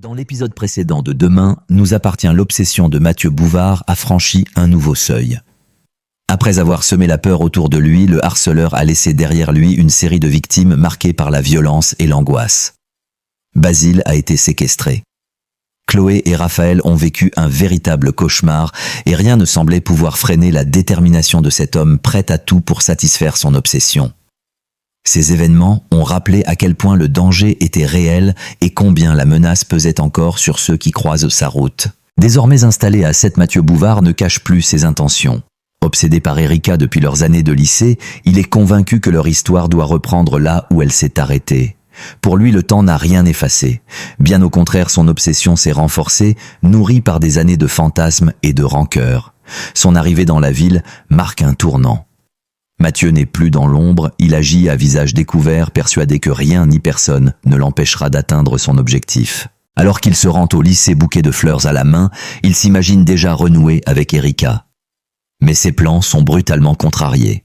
Dans l'épisode précédent de Demain, nous appartient l'obsession de Mathieu Bouvard a franchi un nouveau seuil. Après avoir semé la peur autour de lui, le harceleur a laissé derrière lui une série de victimes marquées par la violence et l'angoisse. Basile a été séquestré. Chloé et Raphaël ont vécu un véritable cauchemar et rien ne semblait pouvoir freiner la détermination de cet homme prêt à tout pour satisfaire son obsession. Ces événements ont rappelé à quel point le danger était réel et combien la menace pesait encore sur ceux qui croisent sa route. Désormais installé à 7, Mathieu Bouvard ne cache plus ses intentions. Obsédé par Erika depuis leurs années de lycée, il est convaincu que leur histoire doit reprendre là où elle s'est arrêtée. Pour lui, le temps n'a rien effacé. Bien au contraire, son obsession s'est renforcée, nourrie par des années de fantasmes et de rancœur. Son arrivée dans la ville marque un tournant. Mathieu n'est plus dans l'ombre, il agit à visage découvert, persuadé que rien ni personne ne l'empêchera d'atteindre son objectif. Alors qu'il se rend au lycée bouquet de fleurs à la main, il s'imagine déjà renouer avec Erika. Mais ses plans sont brutalement contrariés.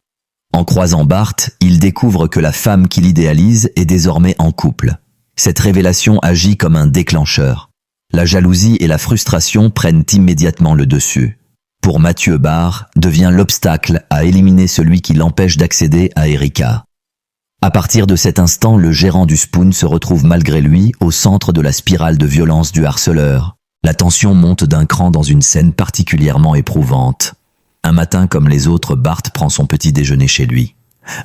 En croisant Bart, il découvre que la femme qu'il idéalise est désormais en couple. Cette révélation agit comme un déclencheur. La jalousie et la frustration prennent immédiatement le dessus. Pour Mathieu, Bart devient l'obstacle à éliminer celui qui l'empêche d'accéder à Erika. À partir de cet instant, le gérant du Spoon se retrouve malgré lui au centre de la spirale de violence du harceleur. La tension monte d'un cran dans une scène particulièrement éprouvante. Un matin comme les autres, Bart prend son petit déjeuner chez lui.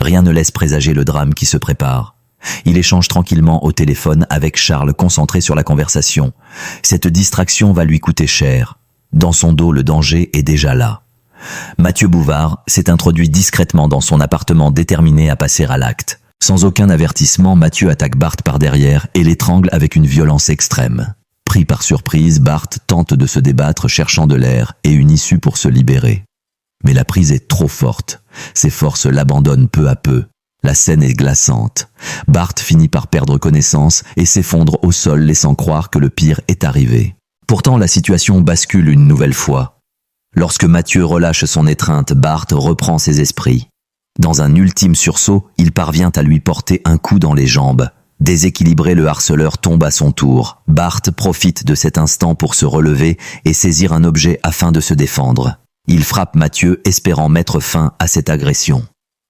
Rien ne laisse présager le drame qui se prépare. Il échange tranquillement au téléphone avec Charles, concentré sur la conversation. Cette distraction va lui coûter cher. Dans son dos, le danger est déjà là. Mathieu Bouvard s'est introduit discrètement dans son appartement, déterminé à passer à l'acte. Sans aucun avertissement, Mathieu attaque Bart par derrière et l'étrangle avec une violence extrême. Pris par surprise, Bart tente de se débattre, cherchant de l'air et une issue pour se libérer. Mais la prise est trop forte. Ses forces l'abandonnent peu à peu. La scène est glaçante. Bart finit par perdre connaissance et s'effondre au sol, laissant croire que le pire est arrivé. Pourtant, la situation bascule une nouvelle fois. Lorsque Mathieu relâche son étreinte, Bart reprend ses esprits. Dans un ultime sursaut, il parvient à lui porter un coup dans les jambes. Déséquilibré, le harceleur tombe à son tour. Bart profite de cet instant pour se relever et saisir un objet afin de se défendre. Il frappe Mathieu, espérant mettre fin à cette agression.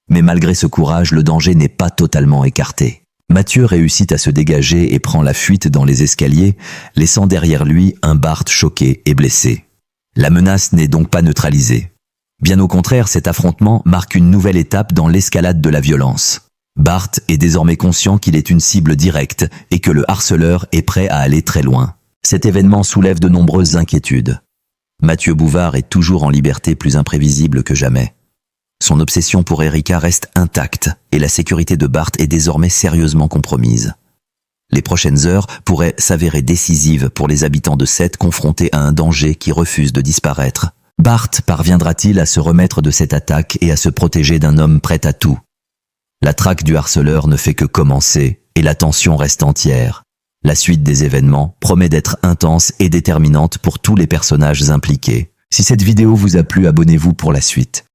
Mais malgré ce courage, le danger n'est pas totalement écarté. Mathieu réussit à se dégager et prend la fuite dans les escaliers, laissant derrière lui un Bart choqué et blessé. La menace n'est donc pas neutralisée. Bien au contraire, cet affrontement marque une nouvelle étape dans l'escalade de la violence. Bart est désormais conscient qu'il est une cible directe et que le harceleur est prêt à aller très loin. Cet événement soulève de nombreuses inquiétudes. Mathieu Bouvard est toujours en liberté, plus imprévisible que jamais. Son obsession pour Erika reste intacte et la sécurité de Bart est désormais sérieusement compromise. Les prochaines heures pourraient s'avérer décisives pour les habitants de Sète confrontés à un danger qui refuse de disparaître. Bart parviendra-t-il à se remettre de cette attaque et à se protéger d'un homme prêt à tout? La traque du harceleur ne fait que commencer et la tension reste entière. La suite des événements promet d'être intense et déterminante pour tous les personnages impliqués. Si cette vidéo vous a plu, abonnez-vous pour la suite.